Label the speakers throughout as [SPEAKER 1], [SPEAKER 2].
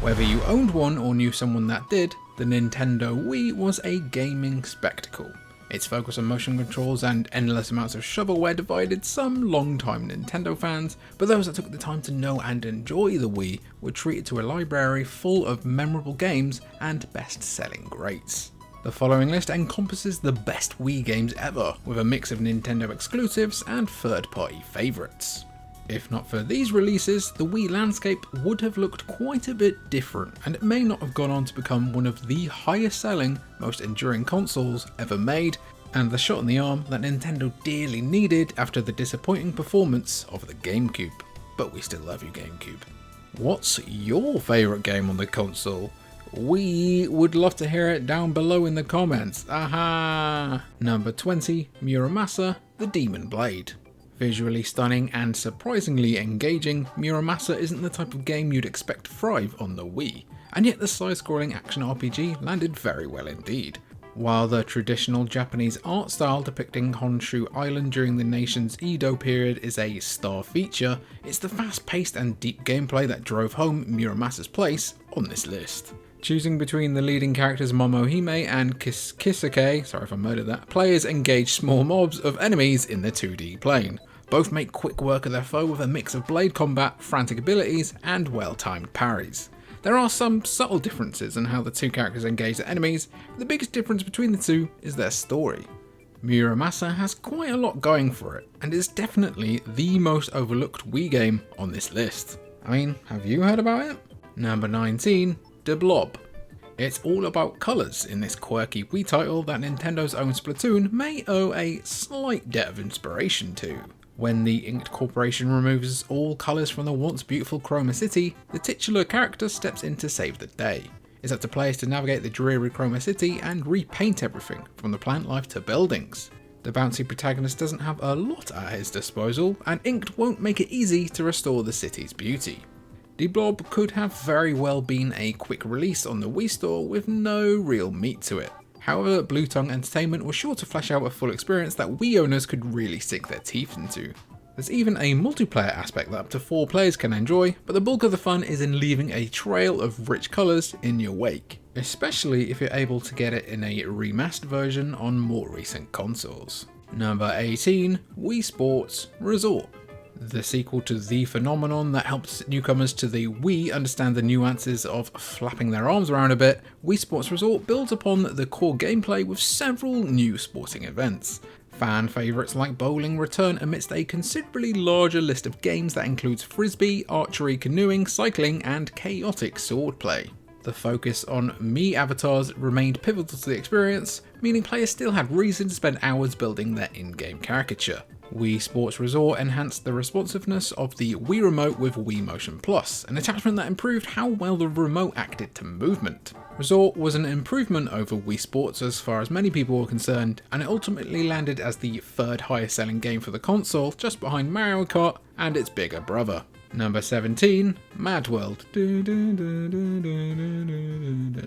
[SPEAKER 1] Whether you owned one or knew someone that did, the Nintendo Wii was a gaming spectacle. Its focus on motion controls and endless amounts of shovelware divided some long-time Nintendo fans, but those that took the time to know and enjoy the Wii were treated to a library full of memorable games and best-selling greats. The following list encompasses the best Wii games ever, with a mix of Nintendo exclusives and third-party favourites. If not for these releases, the Wii landscape would have looked quite a bit different, and it may not have gone on to become one of the highest selling, most enduring consoles ever made, and the shot in the arm that Nintendo dearly needed after the disappointing performance of the GameCube. But we still love you, GameCube. What's your favourite game on the console? We would love to hear it down below in the comments. Aha! Number 20, Muramasa, the Demon Blade. Visually stunning and surprisingly engaging, Muramasa isn't the type of game you'd expect to thrive on the Wii, and yet the side-scrolling action RPG landed very well indeed. While the traditional Japanese art style depicting Honshu Island during the nation's Edo period is a star feature, it's the fast-paced and deep gameplay that drove home Muramasa's place on this list. Choosing between the leading characters Momohime and Kisuke, sorry if I murdered that, players engage small mobs of enemies in the 2D plane. Both make quick work of their foe with a mix of blade combat, frantic abilities, and well-timed parries. There are some subtle differences in how the two characters engage the enemies, but the biggest difference between the two is their story. Muramasa has quite a lot going for it, and is definitely the most overlooked Wii game on this list. I mean, have you heard about it? Number 19, The Blob. It's all about colours in this quirky Wii title that Nintendo's own Splatoon may owe a slight debt of inspiration to. When the Inked Corporation removes all colours from the once beautiful Chroma City, the titular character steps in to save the day. It's up to players to navigate the dreary Chroma City and repaint everything, from the plant life to buildings. The bouncy protagonist doesn't have a lot at his disposal, and Inked won't make it easy to restore the city's beauty. The Blob could have very well been a quick release on the Wii Store with no real meat to it. However, Blue Tongue Entertainment was sure to flesh out a full experience that Wii owners could really sink their teeth into. There's even a multiplayer aspect that up to 4 players can enjoy, but the bulk of the fun is in leaving a trail of rich colours in your wake, especially if you're able to get it in a remastered version on more recent consoles. Number 18, Wii Sports Resort. The sequel to the phenomenon that helps newcomers to the Wii understand the nuances of flapping their arms around a bit, Wii Sports Resort builds upon the core gameplay with several new sporting events. Fan favourites like bowling return amidst a considerably larger list of games that includes frisbee, archery, canoeing, cycling, and chaotic swordplay. The focus on Mii avatars remained pivotal to the experience, meaning players still had reason to spend hours building their in-game caricature. Wii Sports Resort enhanced the responsiveness of the Wii Remote with Wii Motion Plus, an attachment that improved how well the remote acted to movement. Resort was an improvement over Wii Sports as far as many people were concerned, and it ultimately landed as the third highest selling game for the console, just behind Mario Kart and its bigger brother. Number 17, MadWorld.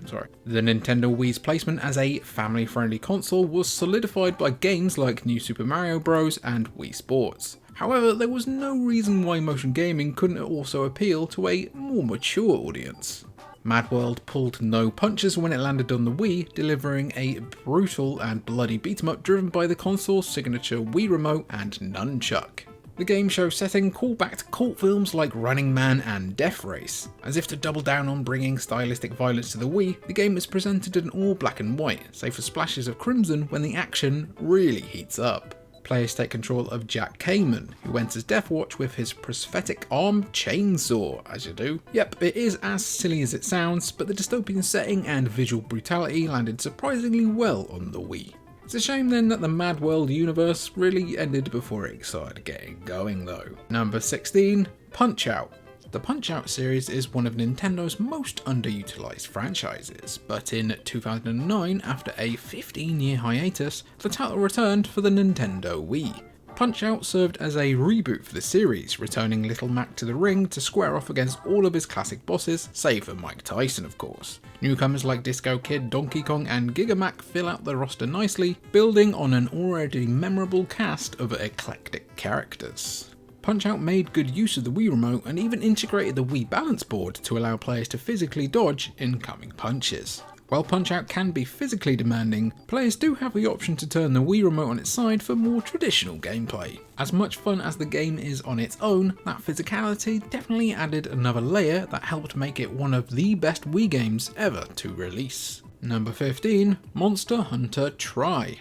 [SPEAKER 1] Sorry. The Nintendo Wii's placement as a family-friendly console was solidified by games like New Super Mario Bros. And Wii Sports. However, there was no reason why motion gaming couldn't also appeal to a more mature audience. MadWorld pulled no punches when it landed on the Wii, delivering a brutal and bloody beat-em-up driven by the console's signature Wii Remote and Nunchuck. The game show setting called back to cult films like Running Man and Death Race. As if to double down on bringing stylistic violence to the Wii, the game is presented in all black and white, save for splashes of crimson when the action really heats up. Players take control of Jack Kamen, who enters Deathwatch with his prosthetic arm chainsaw, as you do. Yep, it is as silly as it sounds, but the dystopian setting and visual brutality landed surprisingly well on the Wii. It's a shame then that the MadWorld universe really ended before it started getting going though. Number 16, Punch-Out! The Punch-Out series is one of Nintendo's most underutilized franchises, but in 2009, after a 15-year hiatus, the title returned for the Nintendo Wii. Punch-Out served as a reboot for the series, returning Little Mac to the ring to square off against all of his classic bosses, save for Mike Tyson of course. Newcomers like Disco Kid, Donkey Kong and Gigamac fill out the roster nicely, building on an already memorable cast of eclectic characters. Punch-Out made good use of the Wii Remote and even integrated the Wii Balance Board to allow players to physically dodge incoming punches. While Punch-Out can be physically demanding, players do have the option to turn the Wii Remote on its side for more traditional gameplay. As much fun as the game is on its own, that physicality definitely added another layer that helped make it one of the best Wii games ever to release. Number 15, Monster Hunter Tri.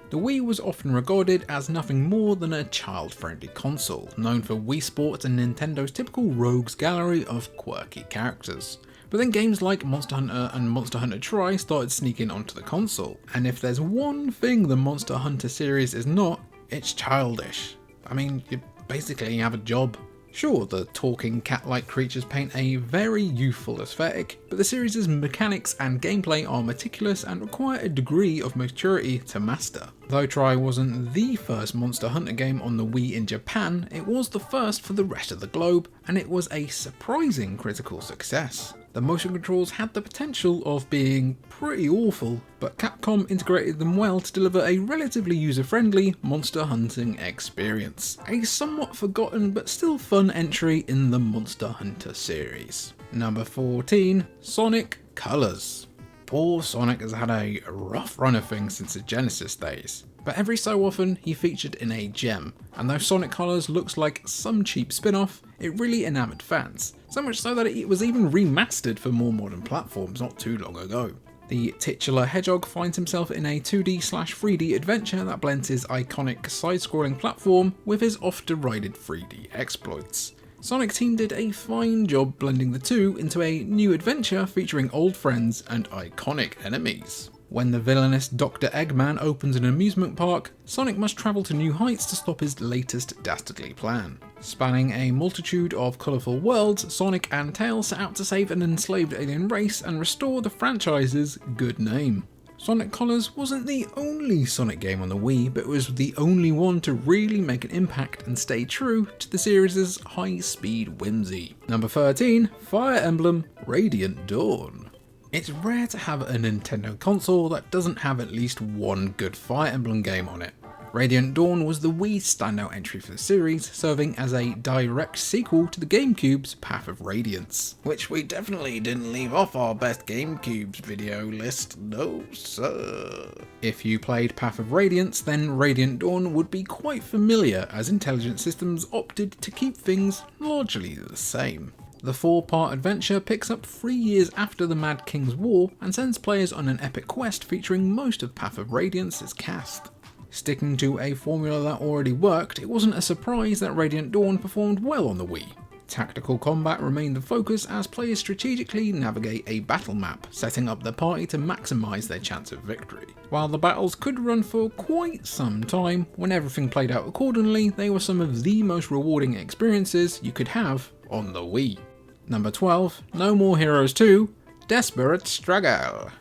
[SPEAKER 1] The Wii was often regarded as nothing more than a child-friendly console, known for Wii Sports and Nintendo's typical rogues gallery of quirky characters. But then games like Monster Hunter and Monster Hunter Tri started sneaking onto the console, and if there's one thing the Monster Hunter series is not, it's childish. I mean, you basically have a job. Sure, the talking cat-like creatures paint a very youthful aesthetic, but the series' mechanics and gameplay are meticulous and require a degree of maturity to master. Though Tri wasn't the first Monster Hunter game on the Wii in Japan, it was the first for the rest of the globe, and it was a surprising critical success. The motion controls had the potential of being pretty awful, but Capcom integrated them well to deliver a relatively user-friendly monster hunting experience. A somewhat forgotten but still fun entry in the Monster Hunter series. Number 14, Sonic Colors. Poor Sonic has had a rough run of things since the Genesis days, but every so often he featured in a gem, and though Sonic Colors looks like some cheap spin-off, it really enamoured fans, so much so that it was even remastered for more modern platforms not too long ago. The titular hedgehog finds himself in a 2D/3D adventure that blends his iconic side-scrolling platform with his oft-derided 3D exploits. Sonic Team did a fine job blending the two into a new adventure featuring old friends and iconic enemies. When the villainous Dr. Eggman opens an amusement park, Sonic must travel to new heights to stop his latest dastardly plan. Spanning a multitude of colourful worlds, Sonic and Tails set out to save an enslaved alien race and restore the franchise's good name. Sonic Colors wasn't the only Sonic game on the Wii, but it was the only one to really make an impact and stay true to the series' high-speed whimsy. Number 13, Fire Emblem Radiant Dawn. It's rare to have a Nintendo console that doesn't have at least one good Fire Emblem game on it. Radiant Dawn was the Wii's standout entry for the series, serving as a direct sequel to the GameCube's Path of Radiance, which we definitely didn't leave off our best GameCube's video list, no sir. If you played Path of Radiance, then Radiant Dawn would be quite familiar, as Intelligent Systems opted to keep things largely the same. The 4-part adventure picks up 3 years after the Mad King's War and sends players on an epic quest featuring most of Path of Radiance's cast. Sticking to a formula that already worked, it wasn't a surprise that Radiant Dawn performed well on the Wii. Tactical combat remained the focus as players strategically navigate a battle map, setting up their party to maximise their chance of victory. While the battles could run for quite some time, when everything played out accordingly, they were some of the most rewarding experiences you could have on the Wii. Number 12, No More Heroes 2, Desperate Struggle.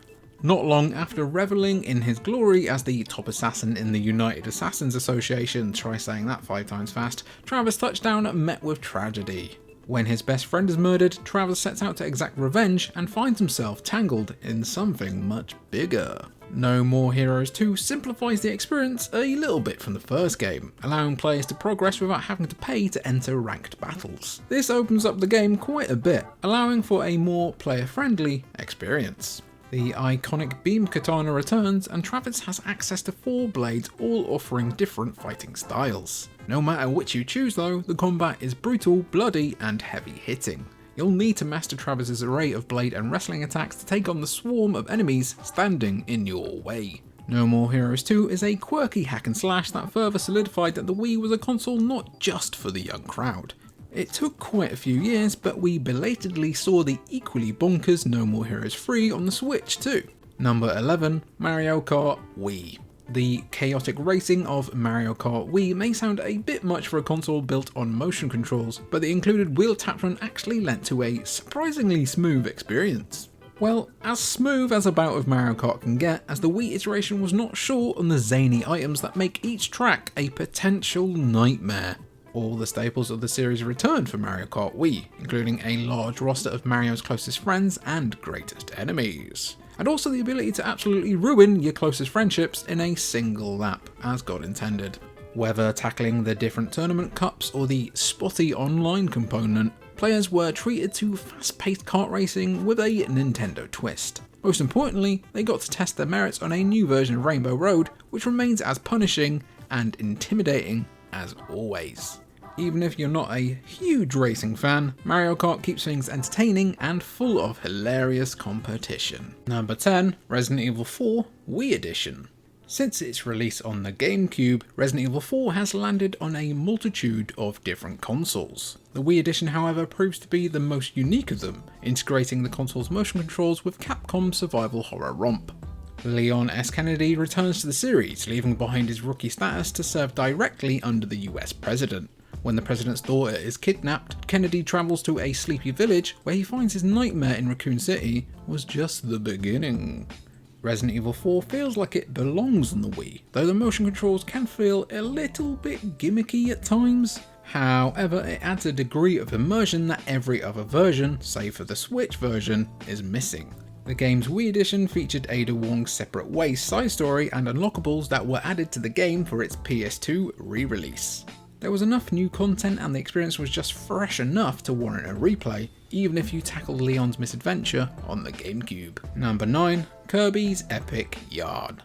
[SPEAKER 1] Not long after revelling in his glory as the top assassin in the United Assassins Association, try saying that 5 times fast, Travis Touchdown met with tragedy. When his best friend is murdered, Travis sets out to exact revenge and finds himself tangled in something much bigger. No More Heroes 2 simplifies the experience a little bit from the first game, allowing players to progress without having to pay to enter ranked battles. This opens up the game quite a bit, allowing for a more player-friendly experience. The iconic beam katana returns, and Travis has access to 4 blades, all offering different fighting styles. No matter which you choose though, the combat is brutal, bloody, and heavy hitting. You'll need to master Travis's array of blade and wrestling attacks to take on the swarm of enemies standing in your way. No More Heroes 2 is a quirky hack and slash that further solidified that the Wii was a console not just for the young crowd. It took quite a few years, but we belatedly saw the equally bonkers No More Heroes 3 on the Switch too. Number 11, Mario Kart Wii. The chaotic racing of Mario Kart Wii may sound a bit much for a console built on motion controls, but the included wheel tap run actually led to a surprisingly smooth experience. Well, as smooth as a bout of Mario Kart can get, as the Wii iteration was not short on the zany items that make each track a potential nightmare. All the staples of the series returned for Mario Kart Wii, including a large roster of Mario's closest friends and greatest enemies. And also the ability to absolutely ruin your closest friendships in a single lap, as God intended. Whether tackling the different tournament cups or the spotty online component, players were treated to fast-paced kart racing with a Nintendo twist. Most importantly, they got to test their merits on a new version of Rainbow Road, which remains as punishing and intimidating as always. Even if you're not a huge racing fan, Mario Kart keeps things entertaining and full of hilarious competition. Number 10, Resident Evil 4 Wii Edition. Since its release on the GameCube, Resident Evil 4 has landed on a multitude of different consoles. The Wii Edition, however, proves to be the most unique of them, integrating the console's motion controls with Capcom's survival horror romp. Leon S. Kennedy returns to the series, leaving behind his rookie status to serve directly under the US president. When the president's daughter is kidnapped, Kennedy travels to a sleepy village where he finds his nightmare in Raccoon City was just the beginning. Resident Evil 4 feels like it belongs on the Wii, though the motion controls can feel a little bit gimmicky at times. However, it adds a degree of immersion that every other version, save for the Switch version, is missing. The game's Wii Edition featured Ada Wong's Separate Ways side story and unlockables that were added to the game for its PS2 re-release. There was enough new content and the experience was just fresh enough to warrant a replay, even if you tackled Leon's misadventure on the GameCube. Number 9, Kirby's Epic Yarn.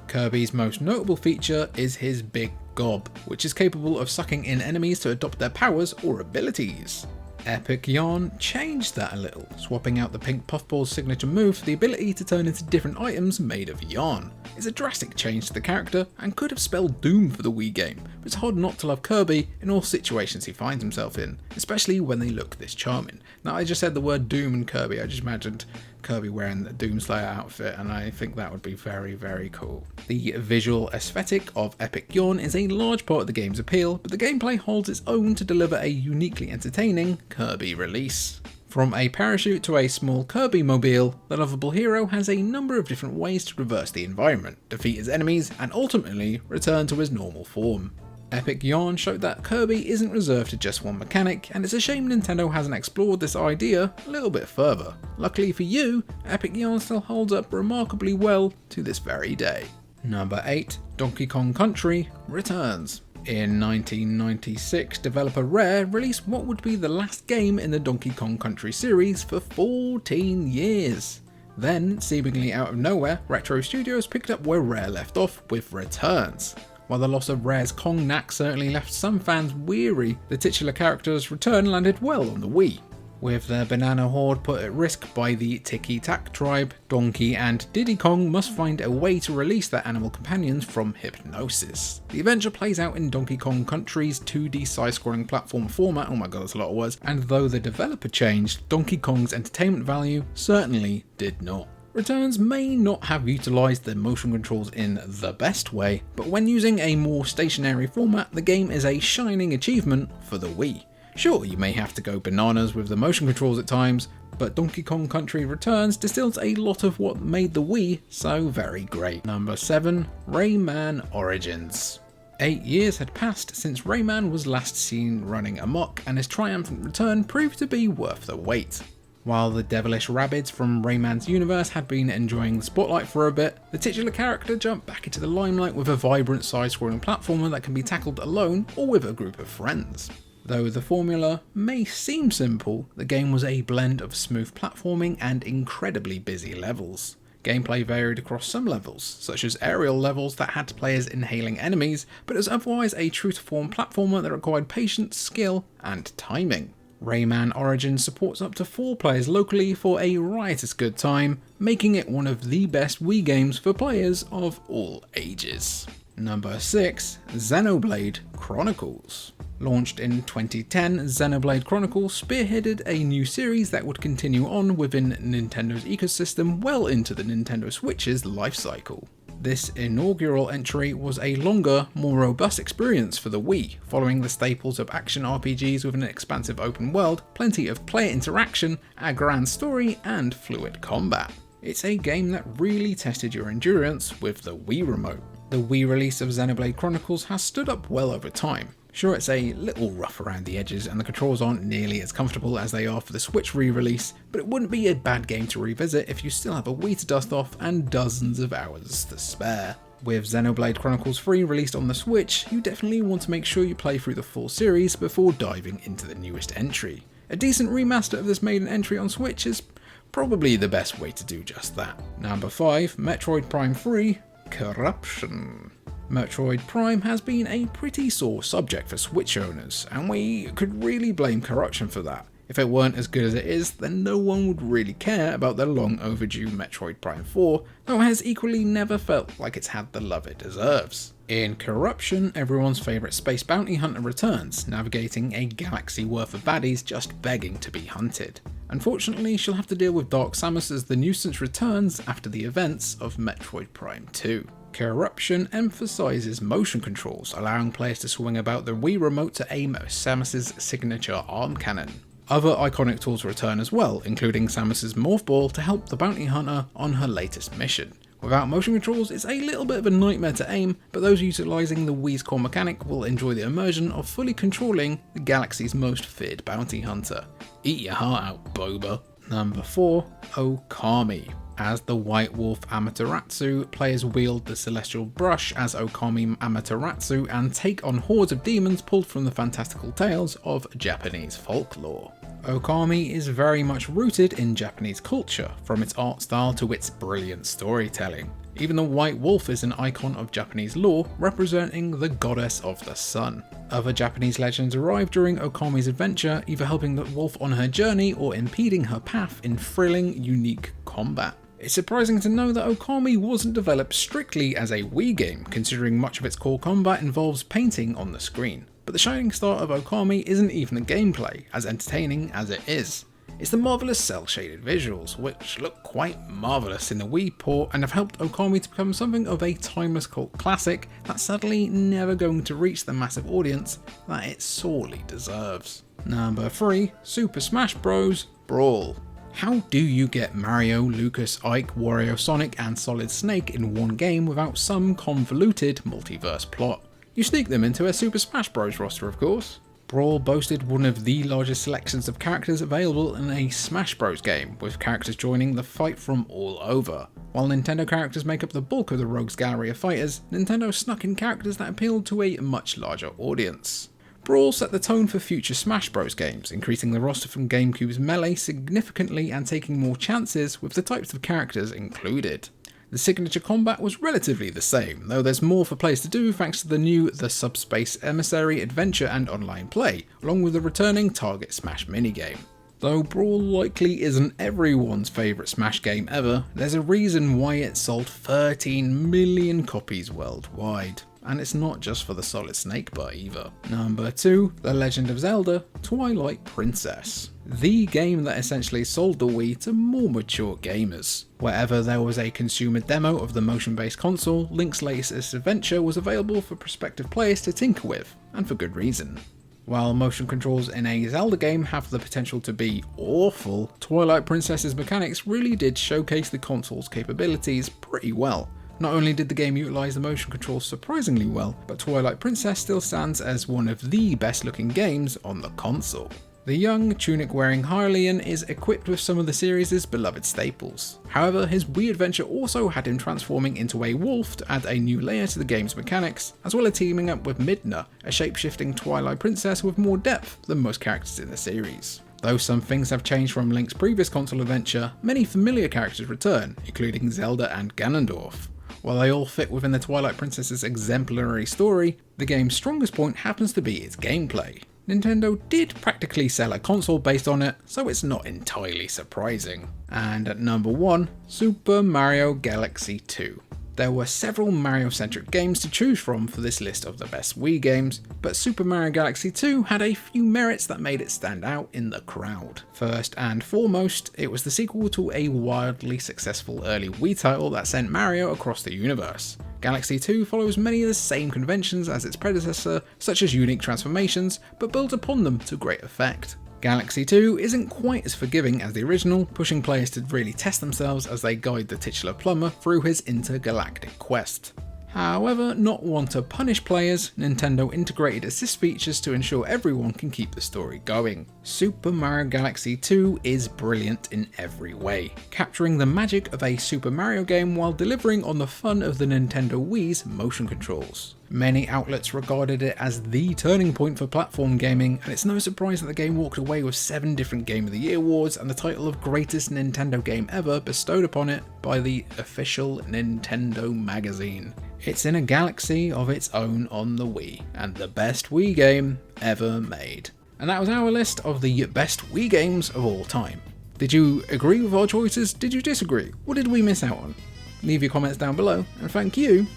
[SPEAKER 1] Kirby's most notable feature is his Big Gob, which is capable of sucking in enemies to adopt their powers or abilities. Epic Yarn changed that a little, swapping out the pink puffball's signature move for the ability to turn into different items made of yarn. It's a drastic change to the character and could have spelled doom for the Wii game, but it's hard not to love Kirby in all situations he finds himself in, especially when they look this charming. Now, I just said the word doom and Kirby, I just imagined Kirby wearing the Doomslayer outfit, and I think that would be very, very cool. The visual aesthetic of Epic Yarn is a large part of the game's appeal, but the gameplay holds its own to deliver a uniquely entertaining Kirby release. From a parachute to a small Kirby mobile, the lovable hero has a number of different ways to traverse the environment, defeat his enemies, and ultimately return to his normal form. Epic Yarn showed that Kirby isn't reserved to just one mechanic, and it's a shame Nintendo hasn't explored this idea a little bit further. Luckily for you, Epic Yarn still holds up remarkably well to this very day. Number 8, Donkey Kong Country returns. In 1996, developer Rare released what would be the last game in the Donkey Kong Country series for 14 years. Then, seemingly out of nowhere, Retro Studios picked up where Rare left off with Returns. While the loss of Rare's Kong knack certainly left some fans weary, the titular character's return landed well on the Wii. With their banana horde put at risk by the Tiki Tak tribe, Donkey and Diddy Kong must find a way to release their animal companions from hypnosis. The adventure plays out in Donkey Kong Country's 2D side-scrolling platform format, oh my god that's a lot of words, and though the developer changed, Donkey Kong's entertainment value certainly did not. Returns may not have utilised the motion controls in the best way, but when using a more stationary format, the game is a shining achievement for the Wii. Sure, you may have to go bananas with the motion controls at times, but Donkey Kong Country Returns distills a lot of what made the Wii so very great. Number 7, Rayman Origins. 8 years had passed since Rayman was last seen running amok, and his triumphant return proved to be worth the wait. While the devilish rabbids from Rayman's universe had been enjoying the spotlight for a bit, the titular character jumped back into the limelight with a vibrant side-scrolling platformer that can be tackled alone or with a group of friends. Though the formula may seem simple, the game was a blend of smooth platforming and incredibly busy levels. Gameplay varied across some levels, such as aerial levels that had players inhaling enemies, but it was otherwise a true-to-form platformer that required patience, skill, and timing. Rayman Origins supports up to 4 players locally for a riotous good time, making it one of the best Wii games for players of all ages. Number 6, Xenoblade Chronicles. Launched in 2010, Xenoblade Chronicles spearheaded a new series that would continue on within Nintendo's ecosystem well into the Nintendo Switch's lifecycle. This inaugural entry was a longer, more robust experience for the Wii, following the staples of action RPGs with an expansive open world, plenty of player interaction, a grand story, and fluid combat. It's a game that really tested your endurance with the Wii Remote. The Wii release of Xenoblade Chronicles has stood up well over time. Sure, it's a little rough around the edges and the controls aren't nearly as comfortable as they are for the Switch re-release, but it wouldn't be a bad game to revisit if you still have a Wii to dust off and dozens of hours to spare. With Xenoblade Chronicles 3 released on the Switch, you definitely want to make sure you play through the full series before diving into the newest entry. A decent remaster of this maiden entry on Switch is probably the best way to do just that. Number 5, Metroid Prime 3, Corruption. Metroid Prime has been a pretty sore subject for Switch owners, and we could really blame Corruption for that. If it weren't as good as it is, then no one would really care about the long overdue Metroid Prime 4, though it has equally never felt like it's had the love it deserves. In Corruption, everyone's favourite space bounty hunter returns, navigating a galaxy worth of baddies just begging to be hunted. Unfortunately, she'll have to deal with Dark Samus as the nuisance returns after the events of Metroid Prime 2. Corruption emphasises motion controls, allowing players to swing about the Wii remote to aim at Samus's signature arm cannon. Other iconic tools return as well, including Samus's Morph Ball to help the bounty hunter on her latest mission. Without motion controls, it's a little bit of a nightmare to aim, but those utilising the Wii's core mechanic will enjoy the immersion of fully controlling the galaxy's most feared bounty hunter. Eat your heart out, Boba. Number 4, Okami. As the White Wolf Amaterasu, players wield the Celestial Brush as Okami Amaterasu and take on hordes of demons pulled from the fantastical tales of Japanese folklore. Okami is very much rooted in Japanese culture, from its art style to its brilliant storytelling. Even the White Wolf is an icon of Japanese lore, representing the goddess of the sun. Other Japanese legends arrive during Okami's adventure, either helping the wolf on her journey or impeding her path in thrilling, unique combat. It's surprising to know that Okami wasn't developed strictly as a Wii game, considering much of its core combat involves painting on the screen. But the shining star of Okami isn't even the gameplay, as entertaining as it is. It's the marvellous cel-shaded visuals, which look quite marvellous in the Wii port and have helped Okami to become something of a timeless cult classic that's sadly never going to reach the massive audience that it sorely deserves. Number 3, Super Smash Bros. Brawl. How do you get Mario, Lucas, Ike, Wario, Sonic and Solid Snake in one game without some convoluted multiverse plot? You sneak them into a Super Smash Bros. Roster, of course. Brawl boasted one of the largest selections of characters available in a Smash Bros. Game, with characters joining the fight from all over. While Nintendo characters make up the bulk of the rogues gallery of fighters, Nintendo snuck in characters that appealed to a much larger audience. Brawl set the tone for future Smash Bros. Games, increasing the roster from GameCube's Melee significantly and taking more chances with the types of characters included. The signature combat was relatively the same, though there's more for players to do thanks to the new The Subspace Emissary adventure and online play, along with the returning Target Smash minigame. Though Brawl likely isn't everyone's favourite Smash game ever, there's a reason why it sold 13 million copies worldwide. And it's not just for the Solid Snake butt either. Number 2, The Legend of Zelda, Twilight Princess. The game that essentially sold the Wii to more mature gamers. Wherever there was a consumer demo of the motion-based console, Link's latest adventure was available for prospective players to tinker with, and for good reason. While motion controls in a Zelda game have the potential to be awful, Twilight Princess's mechanics really did showcase the console's capabilities pretty well. Not only did the game utilise the motion controls surprisingly well, but Twilight Princess still stands as one of the best looking games on the console. The young, tunic-wearing Hylian is equipped with some of the series' beloved staples. However, his Wii adventure also had him transforming into a wolf to add a new layer to the game's mechanics, as well as teaming up with Midna, a shape-shifting Twilight Princess with more depth than most characters in the series. Though some things have changed from Link's previous console adventure, many familiar characters return, including Zelda and Ganondorf. While they all fit within the Twilight Princess's exemplary story, the game's strongest point happens to be its gameplay. Nintendo did practically sell a console based on it, so it's not entirely surprising. And at number 1, Super Mario Galaxy 2. There were several Mario-centric games to choose from for this list of the best Wii games, but Super Mario Galaxy 2 had a few merits that made it stand out in the crowd. First and foremost, it was the sequel to a wildly successful early Wii title that sent Mario across the universe. Galaxy 2 follows many of the same conventions as its predecessor, such as unique transformations, but builds upon them to great effect. Galaxy 2 isn't quite as forgiving as the original, pushing players to really test themselves as they guide the titular plumber through his intergalactic quest. However, not one to punish players, Nintendo integrated assist features to ensure everyone can keep the story going. Super Mario Galaxy 2 is brilliant in every way, capturing the magic of a Super Mario game while delivering on the fun of the Nintendo Wii's motion controls. Many outlets regarded it as the turning point for platform gaming, and it's no surprise that the game walked away with 7 different Game of the Year awards and the title of greatest Nintendo game ever bestowed upon it by the official Nintendo magazine. It's in a galaxy of its own on the Wii, and the best Wii game ever made. And that was our list of the best Wii games of all time. Did you agree with our choices? Did you disagree? What did we miss out on? Leave your comments down below, and thank you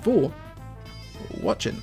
[SPEAKER 1] for watching.